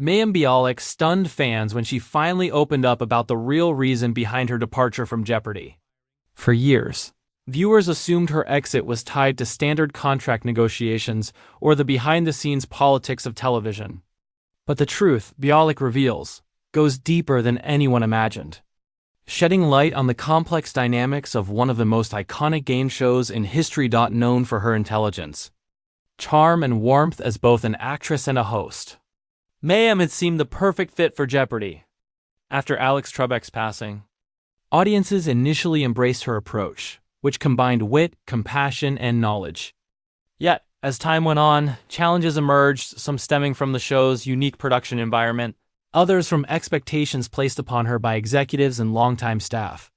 Mayim Bialik stunned fans when she finally opened up about the real reason behind her departure from Jeopardy. For years, viewers assumed her exit was tied to standard contract negotiations or the behind-the-scenes politics of television. But the truth, Bialik reveals, goes deeper than anyone imagined, shedding light on the complex dynamics of one of the most iconic game shows in history. Known for her intelligence, charm, and warmth as both an actress and a host, Mayim had seemed the perfect fit for Jeopardy. After Alex Trebek's passing, audiences initially embraced her approach, which combined wit, compassion, and knowledge. Yet, as time went on, challenges emerged, some stemming from the show's unique production environment, others from expectations placed upon her by executives and longtime staff.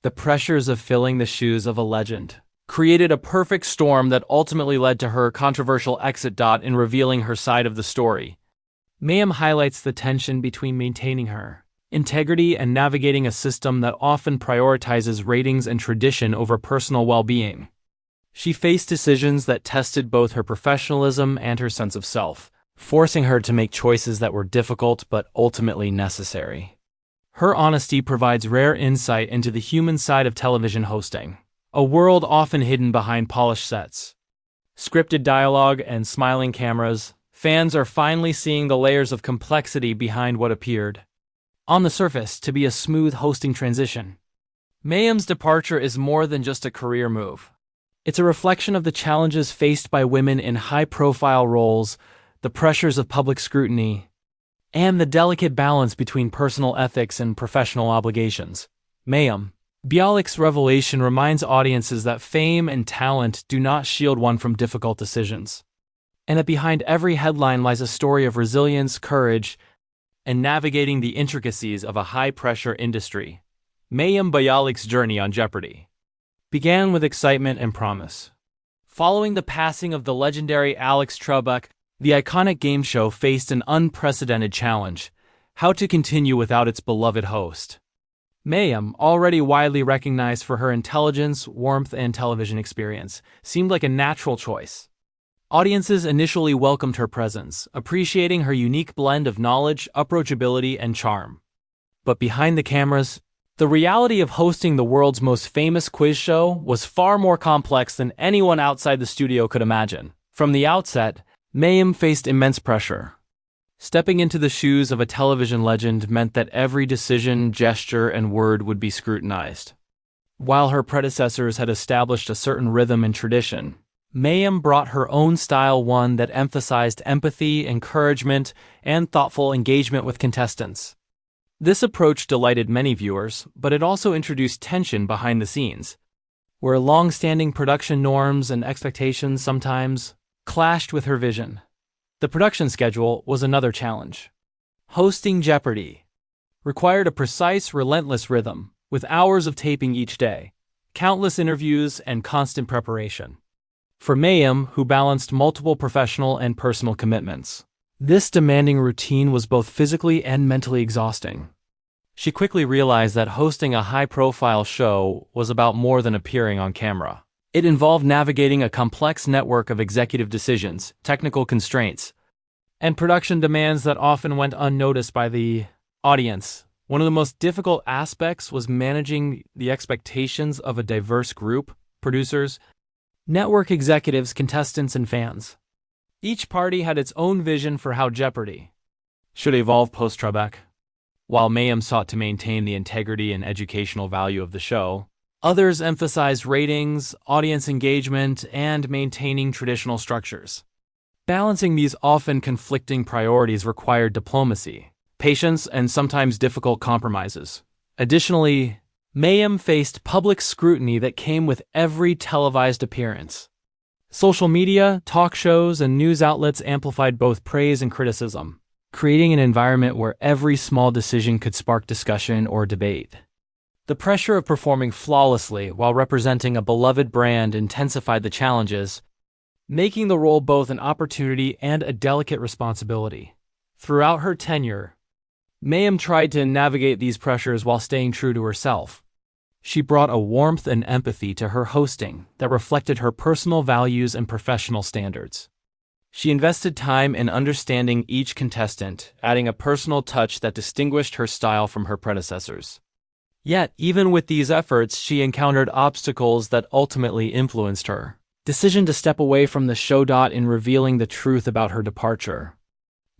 The pressures of filling the shoes of a legend created a perfect storm that ultimately led to her controversial exit. In revealing her side of the story, Mayim highlights the tension between maintaining her integrity and navigating a system that often prioritizes ratings and tradition over personal well-being. She faced decisions that tested both her professionalism and her sense of self, forcing her to make choices that were difficult but ultimately necessary. Her honesty provides rare insight into the human side of television hosting, a world often hidden behind polished sets, scripted dialogue, and smiling cameras. Fans are finally seeing the layers of complexity behind what appeared, on the surface, to be a smooth hosting transition. Mayim's departure is more than just a career move. It's a reflection of the challenges faced by women in high-profile roles, the pressures of public scrutiny, and the delicate balance between personal ethics and professional obligations. Mayim Bialik's revelation reminds audiences that fame and talent do not shield one from difficult decisions, and that behind every headline lies a story of resilience, courage, and navigating the intricacies of a high-pressure industry. Mayim Bialik's journey on Jeopardy began with excitement and promise. Following the passing of the legendary Alex Trebek, the iconic game show faced an unprecedented challenge: how to continue without its beloved host. Mayim, already widely recognized for her intelligence, warmth, and television experience, seemed like a natural choice. Audiences initially welcomed her presence, appreciating her unique blend of knowledge, approachability, and charm. But behind the cameras, the reality of hosting the world's most famous quiz show was far more complex than anyone outside the studio could imagine. From the outset, Mayim faced immense pressure. Stepping into the shoes of a television legend meant that every decision, gesture, and word would be scrutinized. While her predecessors had established a certain rhythm and tradition, Mayim brought her own style, one that emphasized empathy, encouragement, and thoughtful engagement with contestants. This approach delighted many viewers, but it also introduced tension behind the scenes, where long-standing production norms and expectations sometimes clashed with her vision. The production schedule was another challenge. Hosting Jeopardy required a precise, relentless rhythm, with hours of taping each day, countless interviews, and constant preparation. For Mayim, who balanced multiple professional and personal commitments, this demanding routine was both physically and mentally exhausting. She quickly realized that hosting a high-profile show was about more than appearing on camera. It involved navigating a complex network of executive decisions, technical constraints, and production demands that often went unnoticed by the audience. One of the most difficult aspects was managing the expectations of a diverse group: producers, network executives, contestants, and fans. Each party had its own vision for how Jeopardy should evolve post-Trebek. While Mayim sought to maintain the integrity and educational value of the show, others emphasized ratings, audience engagement, and maintaining traditional structures. Balancing these often conflicting priorities required diplomacy, patience, and sometimes difficult compromises. Additionally, Mayim faced public scrutiny that came with every televised appearance. Social media, talk shows, and news outlets amplified both praise and criticism, creating an environment where every small decision could spark discussion or debate. The pressure of performing flawlessly while representing a beloved brand intensified the challenges, making the role both an opportunity and a delicate responsibility. Throughout her tenure, Mayim tried to navigate these pressures while staying true to herself. She brought a warmth and empathy to her hosting that reflected her personal values and professional standards. She invested time in understanding each contestant, adding a personal touch that distinguished her style from her predecessors. Yet, even with these efforts, she encountered obstacles that ultimately influenced her decision to step away from the show. In revealing the truth about her departure,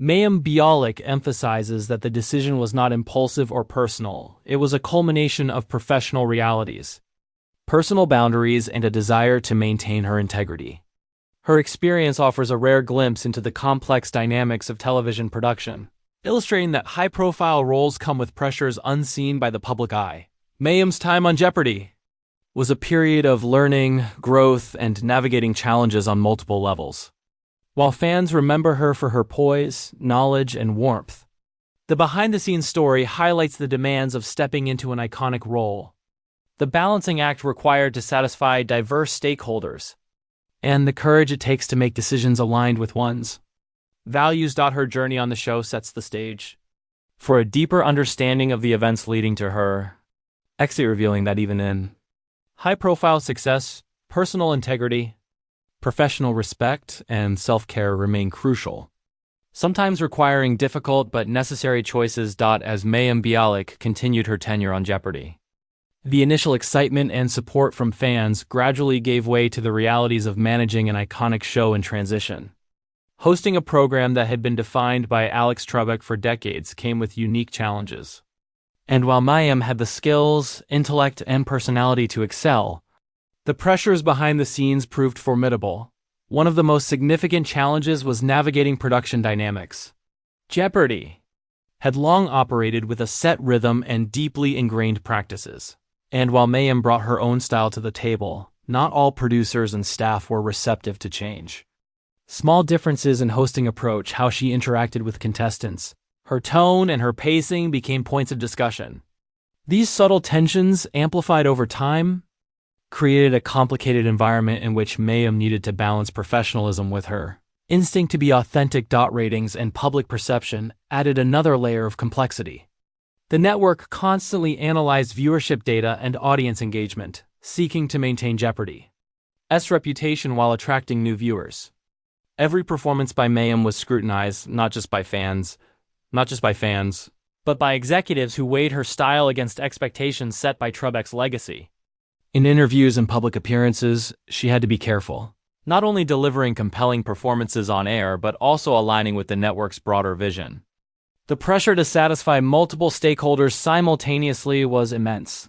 Mayim Bialik emphasizes that the decision was not impulsive or personal. It was a culmination of professional realities, personal boundaries, and a desire to maintain her integrity. Her experience offers a rare glimpse into the complex dynamics of television production, illustrating that high-profile roles come with pressures unseen by the public eye. Mayim's time on Jeopardy was a period of learning, growth, and navigating challenges on multiple levels. While fans remember her for her poise, knowledge, and warmth, the behind-the-scenes story highlights the demands of stepping into an iconic role, the balancing act required to satisfy diverse stakeholders, and the courage it takes to make decisions aligned with one's values. Her journey on the show sets the stage for a deeper understanding of the events leading to her exit, revealing that even in high-profile success, personal integrity, professional respect, and self-care remain crucial, sometimes requiring difficult but necessary choices. As Mayim Bialik continued her tenure on Jeopardy, the initial excitement and support from fans gradually gave way to the realities of managing an iconic show in transition. Hosting a program that had been defined by Alex Trebek for decades came with unique challenges. And while Mayim had the skills, intellect, and personality to excel, the pressures behind the scenes proved formidable. One of the most significant challenges was navigating production dynamics. Jeopardy had long operated with a set rhythm and deeply ingrained practices. And while Mayim brought her own style to the table, not all producers and staff were receptive to change. Small differences in hosting approach, how she interacted with contestants, her tone, and her pacing became points of discussion. These subtle tensions, amplified over time, created a complicated environment in which Mayim needed to balance professionalism with her instinct to be authentic. Ratings and public perception added another layer of complexity. The network constantly analyzed viewership data and audience engagement, seeking to maintain Jeopardy's reputation while attracting new viewers. Every performance by Mayim was scrutinized, not just by fans, but by executives who weighed her style against expectations set by Trebek's legacy. In interviews and public appearances, she had to be careful, not only delivering compelling performances on air but also aligning with the network's broader vision. The pressure to satisfy multiple stakeholders simultaneously was immense,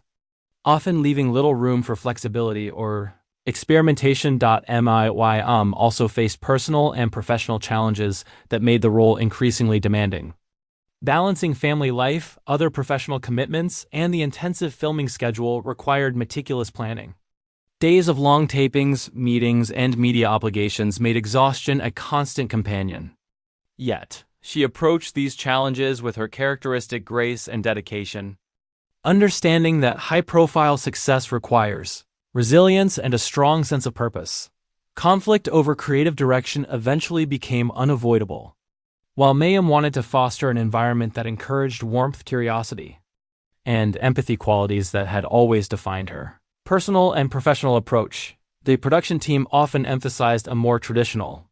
often leaving little room for flexibility or experimentation. Mayim also faced personal and professional challenges that made the role increasingly demanding. Balancing family life, other professional commitments, and the intensive filming schedule required meticulous planning. Days of long tapings, meetings, and media obligations made exhaustion a constant companion. Yet, she approached these challenges with her characteristic grace and dedication, understanding that high-profile success requires resilience and a strong sense of purpose. Conflict over creative direction eventually became unavoidable. While Mayim wanted to foster an environment that encouraged warmth, curiosity, and empathy, qualities that had always defined her personal and professional approach, the production team often emphasized a more traditional,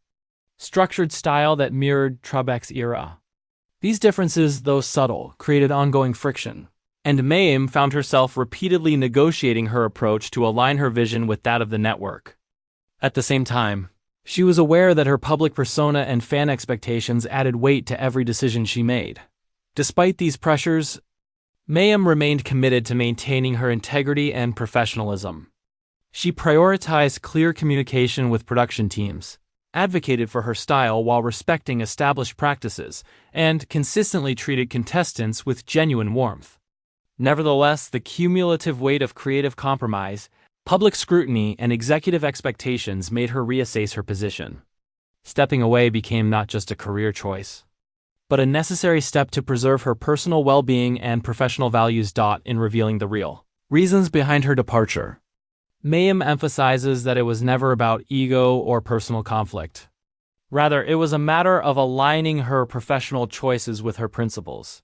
structured style that mirrored Trebek's era. These differences, though subtle, created ongoing friction, and Mayim found herself repeatedly negotiating her approach to align her vision with that of the network. At the same time, she was aware that her public persona and fan expectations added weight to every decision she made. Despite these pressures, Mayim remained committed to maintaining her integrity and professionalism. She prioritized clear communication with production teams, advocated for her style while respecting established practices, and consistently treated contestants with genuine warmth. Nevertheless, the cumulative weight of creative compromise, public scrutiny, and executive expectations made her reassess her position. Stepping away became not just a career choice, but a necessary step to preserve her personal well-being and professional values. In revealing the real reasons behind her departure, Mayim emphasizes that it was never about ego or personal conflict. Rather, it was a matter of aligning her professional choices with her principles.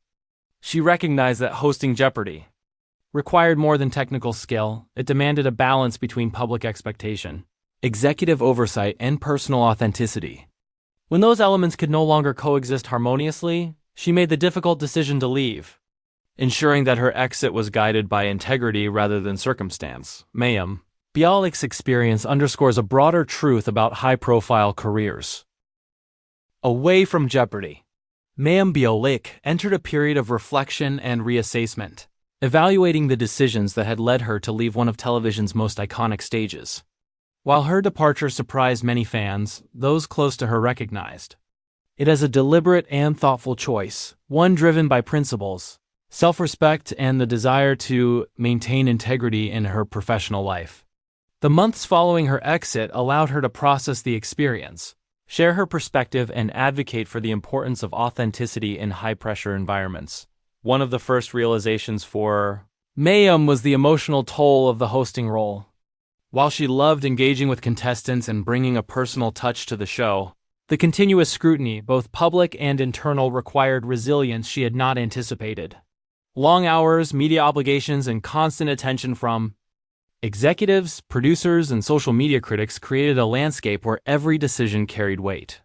She recognized that hosting Jeopardy required more than technical skill. It demanded a balance between public expectation, executive oversight, and personal authenticity. When those elements could no longer coexist harmoniously, she made the difficult decision to leave, ensuring that her exit was guided by integrity rather than circumstance. Mayim Bialik's experience underscores a broader truth about high-profile careers. Away from Jeopardy! Mayim Bialik entered a period of reflection and reassessment, evaluating the decisions that had led her to leave one of television's most iconic stages. While her departure surprised many fans, those close to her recognized it as a deliberate and thoughtful choice, one driven by principles, self-respect, and the desire to maintain integrity in her professional life. The months following her exit allowed her to process the experience, share her perspective, and advocate for the importance of authenticity in high-pressure environments. One of the first realizations for Mayim was the emotional toll of the hosting role. While she loved engaging with contestants and bringing a personal touch to the show, the continuous scrutiny, both public and internal, required resilience she had not anticipated. Long hours, media obligations, and constant attention from executives, producers, and social media critics created a landscape where every decision carried weight.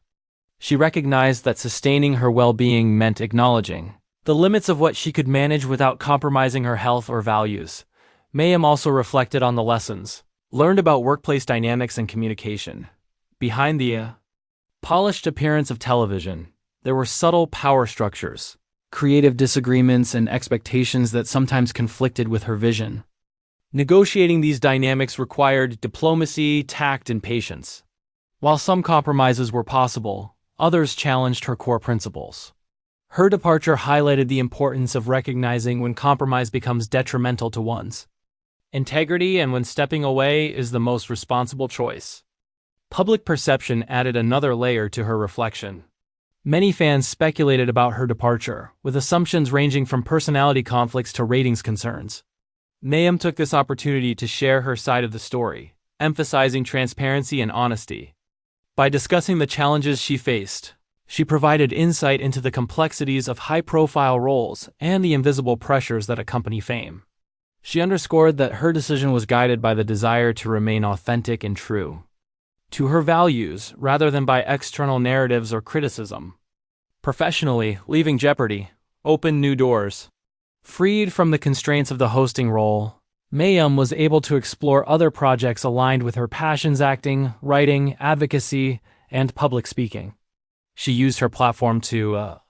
She recognized that sustaining her well-being meant acknowledging the limits of what she could manage without compromising her health or values. Mayim also reflected on the lessons learned about workplace dynamics and communication. Behind the polished appearance of television, there were subtle power structures, creative disagreements, and expectations that sometimes conflicted with her vision. Negotiating these dynamics required diplomacy, tact, and patience. While some compromises were possible, others challenged her core principles. Her departure highlighted the importance of recognizing when compromise becomes detrimental to one's integrity and when stepping away is the most responsible choice. Public perception added another layer to her reflection. Many fans speculated about her departure, with assumptions ranging from personality conflicts to ratings concerns. Mayim took this opportunity to share her side of the story, emphasizing transparency and honesty. By discussing the challenges she faced, she provided insight into the complexities of high-profile roles and the invisible pressures that accompany fame. She underscored that her decision was guided by the desire to remain authentic and true to her values rather than by external narratives or criticism. Professionally, leaving Jeopardy opened new doors. Freed from the constraints of the hosting role, Mayim was able to explore other projects aligned with her passions: acting, writing, advocacy, and public speaking. She used her platform to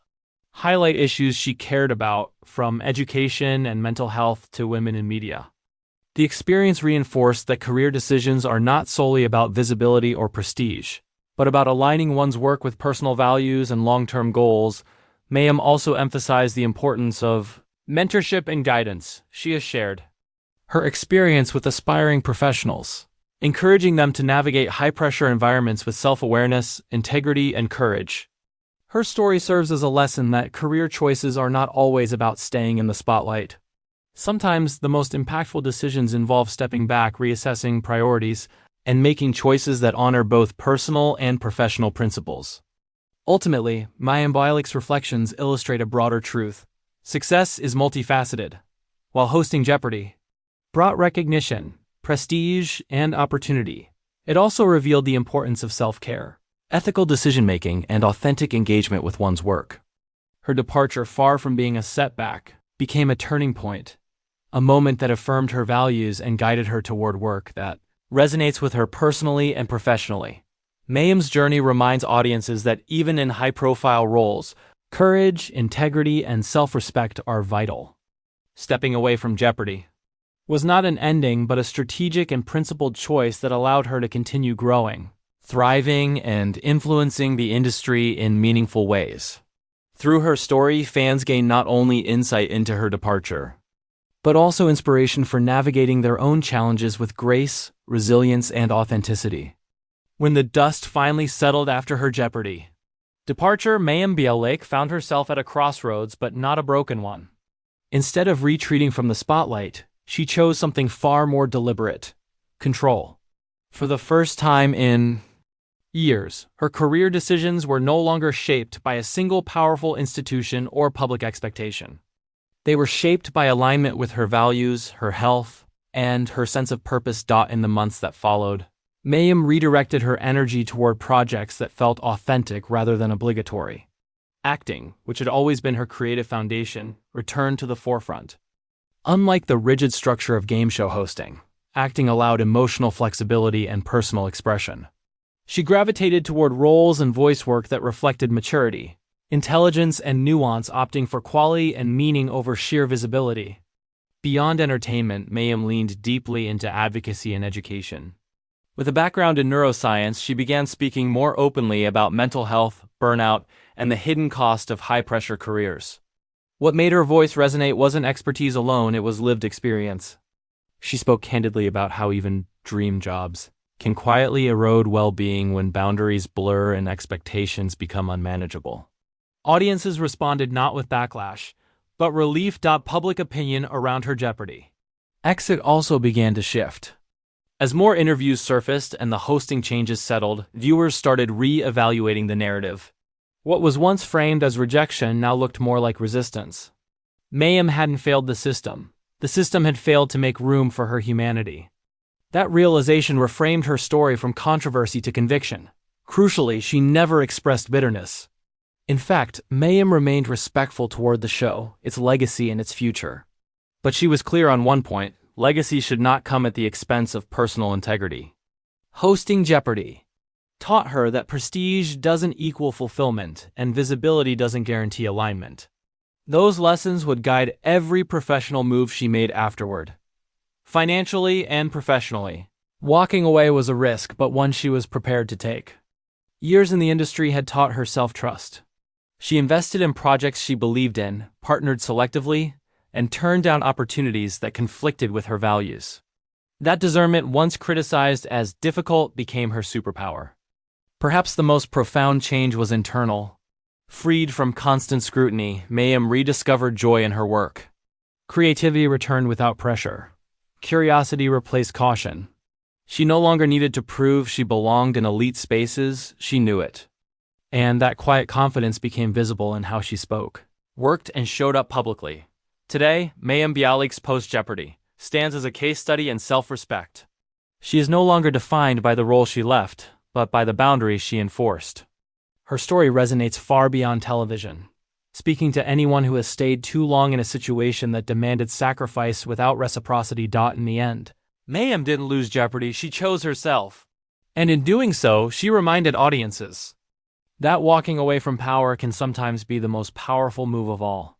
highlight issues she cared about, from education and mental health to women in media. The experience reinforced that career decisions are not solely about visibility or prestige, but about aligning one's work with personal values and long-term goals. Mayim also emphasized the importance of mentorship and guidance. She has shared her experience with aspiring professionals, encouraging them to navigate high-pressure environments with self-awareness, integrity, and courage. Her story serves as a lesson that career choices are not always about staying in the spotlight. Sometimes the most impactful decisions involve stepping back, reassessing priorities, and making choices that honor both personal and professional principles. Ultimately, Mayim Bialik's reflections illustrate a broader truth. Success is multifaceted. While hosting Jeopardy brought recognition, prestige, and opportunity, it also revealed the importance of self-care, ethical decision-making, and authentic engagement with one's work. Her departure, far from being a setback, became a turning point, a moment that affirmed her values and guided her toward work that resonates with her personally and professionally. Mayim's journey reminds audiences that even in high-profile roles, courage, integrity, and self-respect are vital. Stepping away from Jeopardy was not an ending, but a strategic and principled choice that allowed her to continue growing, thriving, and influencing the industry in meaningful ways. Through her story, fans gain not only insight into her departure, but also inspiration for navigating their own challenges with grace, resilience, and authenticity. When the dust finally settled after her Jeopardy departure, Mayim Bialik found herself at a crossroads, but not a broken one. Instead of retreating from the spotlight, she chose something far more deliberate: control. For the first time in years, her career decisions were no longer shaped by a single powerful institution or public expectation. They were shaped by alignment with her values, her health, and her sense of purpose. In the months that followed, Mayim redirected her energy toward projects that felt authentic rather than obligatory. Acting, which had always been her creative foundation, returned to the forefront. Unlike the rigid structure of game show hosting, acting allowed emotional flexibility and personal expression. She gravitated toward roles and voice work that reflected maturity, intelligence, and nuance, opting for quality and meaning over sheer visibility. Beyond entertainment, Mayim leaned deeply into advocacy and education. With a background in neuroscience, she began speaking more openly about mental health, burnout, and the hidden cost of high-pressure careers. What made her voice resonate wasn't expertise alone, it was lived experience. She spoke candidly about how even dream jobs can quietly erode well-being when boundaries blur and expectations become unmanageable. Audiences responded not with backlash, but relief. Public opinion around her Jeopardy exit also began to shift. As more interviews surfaced and the hosting changes settled, viewers started re-evaluating the narrative. What was once framed as rejection now looked more like resistance. Mayim hadn't failed the system. The system had failed to make room for her humanity. That realization reframed her story from controversy to conviction. Crucially, she never expressed bitterness. In fact, Mayim remained respectful toward the show, its legacy, and its future. But she was clear on one point: legacy should not come at the expense of personal integrity. Hosting Jeopardy taught her that prestige doesn't equal fulfillment, and visibility doesn't guarantee alignment. Those lessons would guide every professional move she made afterward, financially and professionally. Walking away was a risk, but one she was prepared to take. Years in the industry had taught her self-trust. She invested in projects she believed in, partnered selectively, and turned down opportunities that conflicted with her values. That discernment, once criticized as difficult, became her superpower. Perhaps the most profound change was internal. Freed from constant scrutiny, Mayim rediscovered joy in her work. Creativity returned without pressure. Curiosity replaced caution. She no longer needed to prove she belonged in elite spaces, she knew it. And that quiet confidence became visible in how she spoke, worked, and showed up publicly. Today, Mayim Bialik's post-Jeopardy stands as a case study in self-respect. She is no longer defined by the role she left, but by the boundaries she enforced. Her story resonates far beyond television, speaking to anyone who has stayed too long in a situation that demanded sacrifice without reciprocity. In the end, Mayim didn't lose Jeopardy, she chose herself. And in doing so, she reminded audiences that walking away from power can sometimes be the most powerful move of all.